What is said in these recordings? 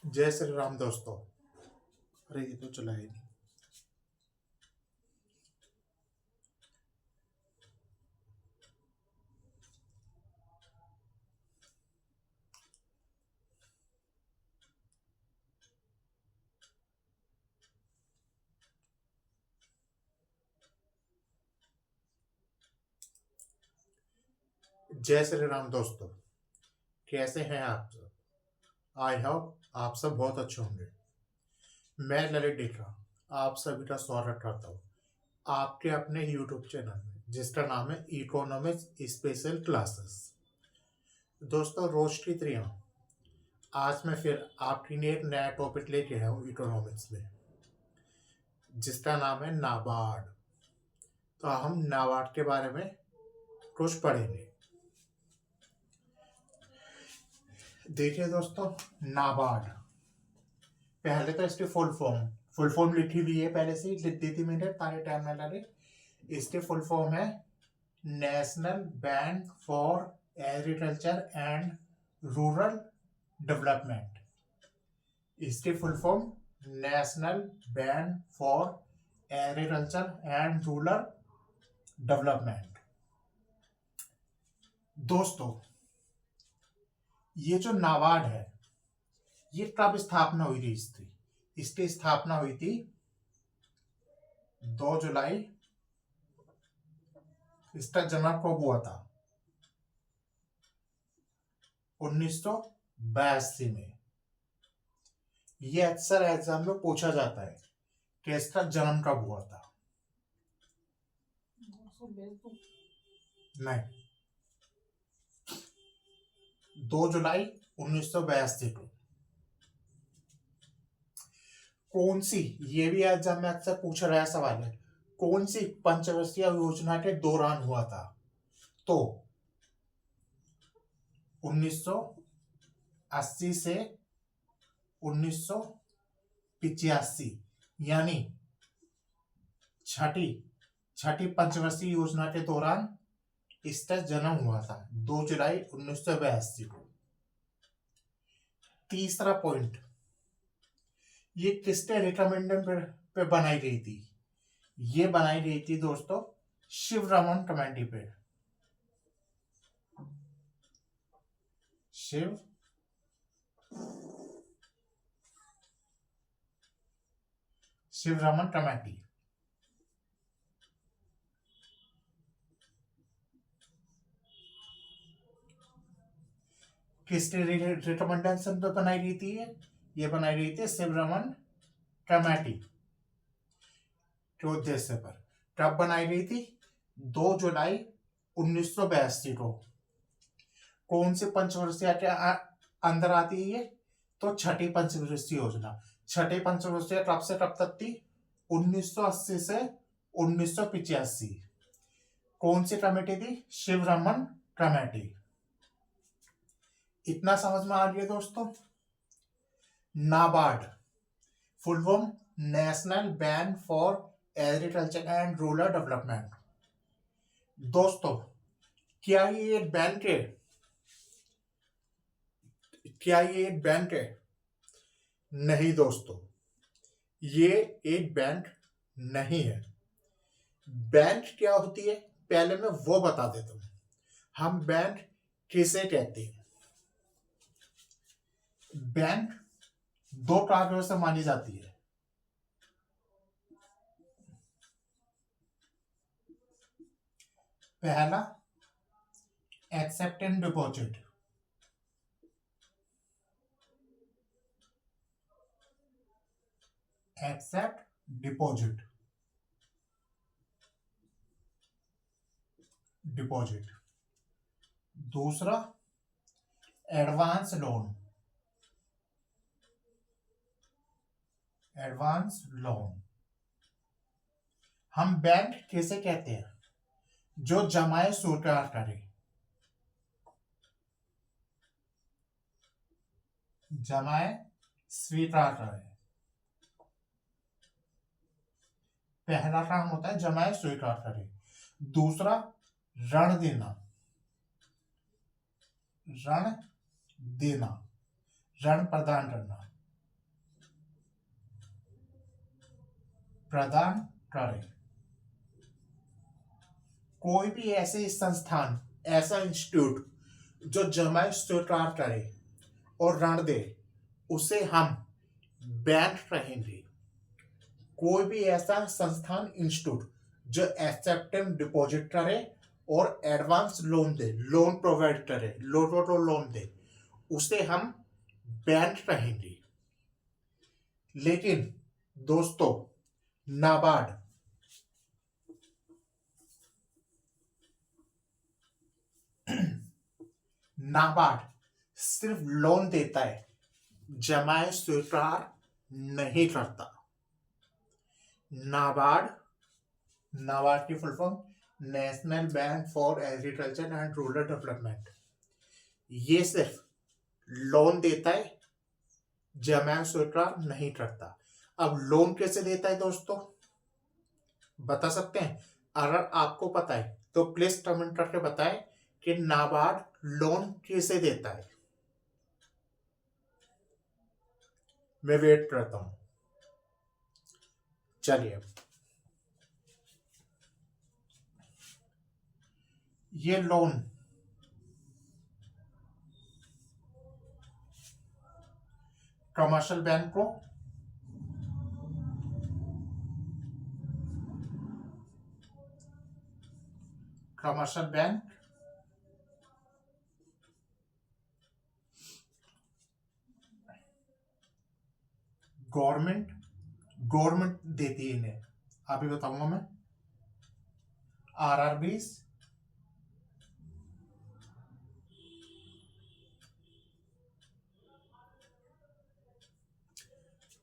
जय श्री राम दोस्तों। अरे ये तो चला ही नहीं। जय श्री राम दोस्तों, कैसे हैं आप सब? आई होप आप सब बहुत अच्छे होंगे। मैं ललित डेखा आप सभी का स्वागत करता हूँ आपके अपने यूट्यूब चैनल में, जिसका नाम है इकोनॉमिक्स स्पेशल क्लासेस। दोस्तों, रोज की तरह आज मैं फिर आपके लिए एक नया टॉपिक लेके आया हूँ इकोनॉमिक्स में, जिसका नाम है नाबार्ड। तो हम नाबार्ड के बारे में कुछ पढ़ेंगे। देखिए दोस्तों, नाबार्ड, पहले तो इसकी फुल फॉर्म लिखी हुई है, पहले से ही लिख दी थी मैंने ताकि टाइम ना लगे। इसकी फुल फॉर्म है national bank for agriculture and rural development. इसकी full form national bank for agriculture and rural development. दोस्तों, ये जो नाबार्ड है, ये कब स्थापना हुई थी? इसकी स्थापना हुई थी 2 जुलाई। इसका जन्म कब हुआ था? 1982 में। ये अक्सर एग्जाम में पूछा जाता है कि इसका जन्म कब हुआ था। नहीं, 2 जुलाई 1982 को। कौन सी, ये भी एग्जाम में अक्सर पूछा गया सवाल है, कौन सी पंचवर्षीय योजना के दौरान हुआ था? तो 1980 से 1985, यानी छठी पंचवर्षीय योजना के दौरान इसका जन्म हुआ था 2 जुलाई 1982 को। तीसरा पॉइंट, ये किसके रिकमेंडेशन पे बनाई गई थी? ये बनाई गई थी दोस्तों शिवरमन कमेटी पे। शिवरमन कमेटी। किसके रिकमेंडेशन पे बनाई गई थी? ये बनाई गई थी शिवरमन कमेटी के उद्देश्य पर। कब बनाई गई थी? 2 जुलाई 1982 को। कौन से पंचवर्षीय के अंदर आती है ये? तो छठी पंचवर्षीय योजना। छठी पंचवर्षीय कब से कब तक थी? 1980 से 1985। कौन सी कमेटी थी? शिवरमन कमेटी। इतना समझ में आ गया दोस्तों। NABARD full form national bank for agriculture and rural development. दोस्तों, क्या ये एक बैंक है? क्या ये एक बैंक है? नहीं दोस्तों, ये एक बैंक नहीं है। बैंक क्या होती है पहले मैं वो बता देता हूं। हम बैंक किसे कहते हैं? बैंक 2 कारणों से मानी जाती है। पहला, except and deposit. Except deposit deposit. दूसरा, एडवांस लोन। Advance loan. हम बैंक किसे कहते हैं? जो जमाए स्वीकार करे। जमाए स्वीकार करे। पहला काम होता है जमाए स्वीकार करे। दूसरा, ऋण देना। ऋण देना, ऋण प्रदान करना। प्रदान करें। कोई भी ऐसे संस्थान, ऐसा इंस्टीट्यूट जो जमा स्वीकार करे और ऋण दे, उसे हम बैंक कहेंगे। कोई भी ऐसा संस्थान, इंस्टीट्यूट जो एक्सेप्टेंस डिपॉजिट करे और एडवांस लोन दे, लोन प्रोवाइड करे, लोन दे, उसे हम बैंक कहेंगे। लेकिन दोस्तों, नाबार्ड नाबार्ड सिर्फ लोन देता है, जमाए स्वीकार नहीं करता। नाबार्ड की full form national bank for agriculture and rural development. ये सिर्फ लोन देता है, जमा स्वीकार नहीं करता। अब लोन कैसे देता है दोस्तों, बता सकते हैं? अगर आपको पता है तो प्लीज कमेंट करके बताएं कि नाबार्ड लोन कैसे देता है। मैं वेट करता हूं। चलिए, ये लोन कमर्शियल बैंक को गवर्नमेंट देती है इन्हें। अभी बताऊंगा मैं। RRBs,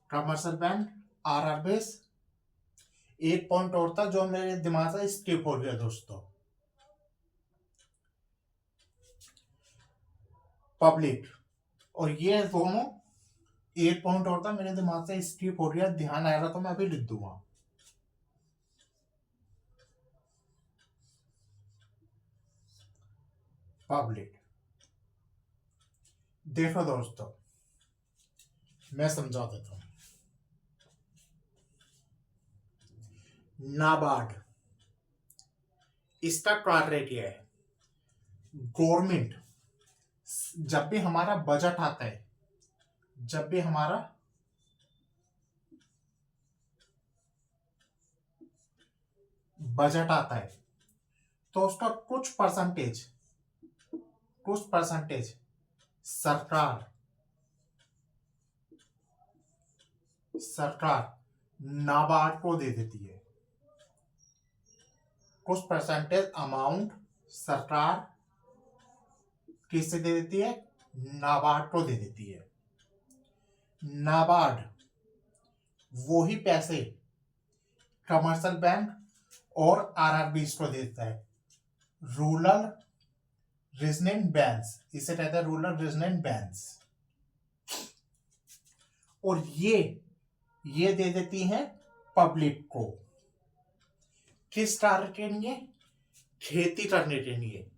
commercial bank, RRBs. एक पॉइंट और था जो मेरे दिमाग से स्किप हो गया दोस्तों, पब्लिक। और ये दोनों, एक पॉइंट और था मेरे दिमाग से स्किप हो गया, ध्यान आएगा तो मैं अभी लिख दूंगा। पब्लिक। देखो दोस्तों, मैं समझा देता हूं। नाबार्ड, इसका कार्य क्या है? गवर्नमेंट जब भी हमारा बजट आता है, जब भी हमारा बजट आता है, तो उसका कुछ परसेंटेज सरकार नाबार्ड को दे देती है। कुछ परसेंटेज अमाउंट सरकार किससे दे देती है? नाबार्ड को दे देती है। नाबार्ड वही पैसे कमर्शियल बैंक और आरआरबीज को देता है। रूरल रीजनिंग बैंक्स, इसे कहते हैं रूरल रीजनिंग बैंक्स। और ये दे देती हैं पब्लिक को। किस कार्य के लिए? खेती करने के लिए,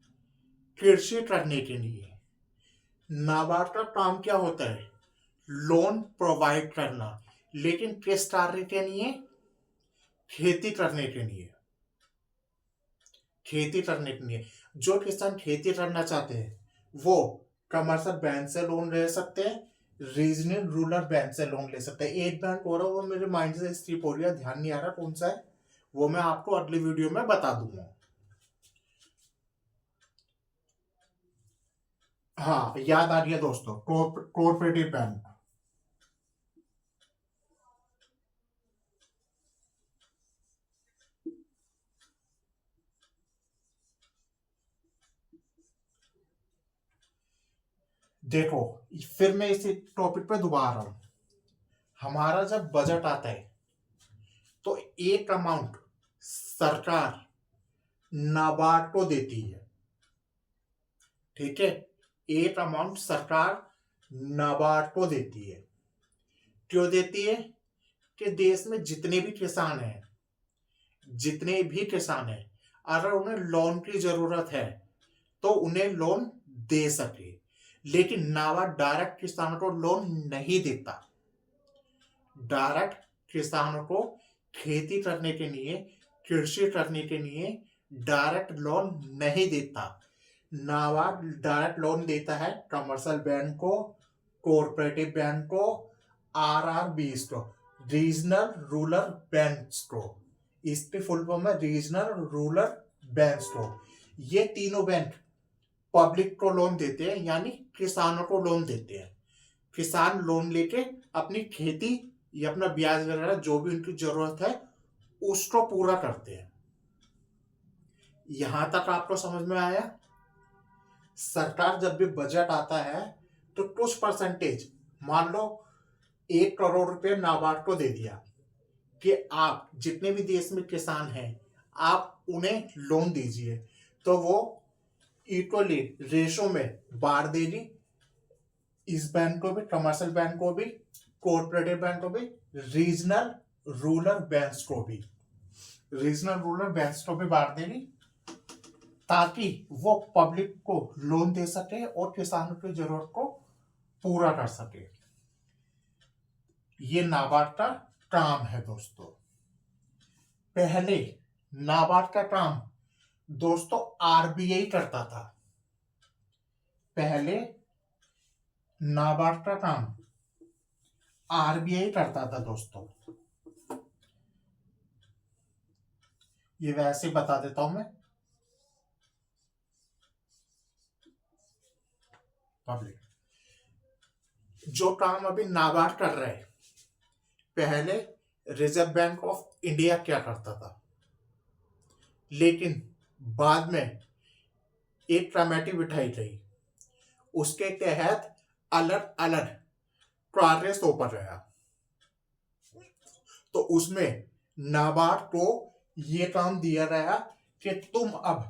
कृषि करने के लिए। नाबार्ड का काम क्या होता है? लोन प्रोवाइड करना, लेकिन किस कार्य के लिए? खेती करने के लिए। खेती करने के लिए जो किसान खेती करना चाहते हैं वो कमर्शियल बैंक से लोन ले सकते हैं, रीजनल रूरल बैंक से लोन ले सकते हैं। एक बैंक हो रहा है, वो मेरे माइंड से स्किप हो गया, ध्यान नहीं आ रहा कौन सा है, वो मैं आपको अगली वीडियो में बता दूंगा। हाँ, याद आ गया दोस्तों, कोऑपरेटिव बैंक। देखो, फिर मैं इस टॉपिक पे दोबारा रहा हूं। हमारा जब बजट आता है तो एक अमाउंट सरकार नाबार्ड को देती है। ठीक है, एक अमाउंट सरकार नाबार्ड को देती है। क्यों देती है? कि देश में जितने भी किसान हैं, अगर उन्हें लोन की जरूरत है तो उन्हें लोन दे सके। लेकिन नाबार्ड डायरेक्ट किसानों को लोन नहीं देता। डायरेक्ट किसानों को खेती करने के लिए, कृषि करने के लिए डायरेक्ट लोन नहीं देता। नाबार्ड डायरेक्ट लोन देता है कमर्शियल बैंक को, कोऑपरेटिव बैंक को, आरआरबीज को, रीजनल रूरल बैंक्स को। इसके फुल फॉर्म है रीजनल रूरल बैंक्स को। ये तीनों बैंक पब्लिक को लोन देते हैं, यानी किसानों को लोन देते हैं। किसान लोन लेके अपनी खेती या अपना ब्याज वगैरह जो भी उनकी जरूरत है उसको पूरा करते हैं। यहां तक आपको समझ में आया? सरकार जब भी बजट आता है तो कुछ परसेंटेज, मान लो 1 करोड़ रुपए नाबार्ड को दे दिया कि आप जितने भी देश में किसान हैं आप उन्हें लोन दीजिए, तो वो इक्वली रेशो में बांट देगी। इस बैंक को भी, कमर्शियल बैंक को भी, कोऑपरेटिव बैंक को भी, रीजनल रूरल बैंक्स को भी, रीजनल रूरल बैंक्स को भी बांट देगी, ताकि वो पब्लिक को लोन दे सके और किसानों की जरूरत को पूरा कर सके। ये नाबार्ड का काम है दोस्तों। पहले नाबार्ड का काम दोस्तों आरबीआई करता था। पहले नाबार्ड का काम आरबीआई करता था दोस्तों। ये वैसे बता देता हूं मैं। पब्लिक जो काम अभी नाबार्ड कर रहा है, पहले रिजर्व बैंक ऑफ इंडिया क्या करता था, लेकिन बाद में एक कमेटी बिठाई गई, उसके तहत अलग अलग कार्य सौंपा गया। तो उसमें नाबार्ड को ये काम दिया गया कि तुम अब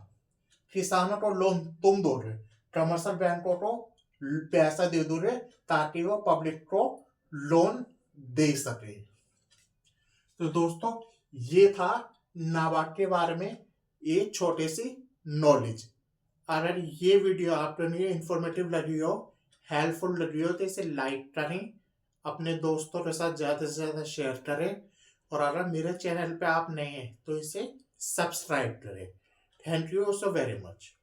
किसानों को लोन तुम दो रहे, कमर्शियल बैंकों को पैसा दे दो रहे, ताकि वो पब्लिक को लोन दे सके। तो दोस्तों ये था नाबार्ड के बारे में एक छोटी सी नॉलेज। अगर ये वीडियो आपके लिए इंफॉर्मेटिव लगी हो, हेल्पफुल लगी हो, तो इसे लाइक करें, अपने दोस्तों के साथ ज़्यादा से ज़्यादा शेयर करें, और अगर मेरे चैनल पे आप नए हैं तो इसे सब्सक्राइब करें। Thank you so very much.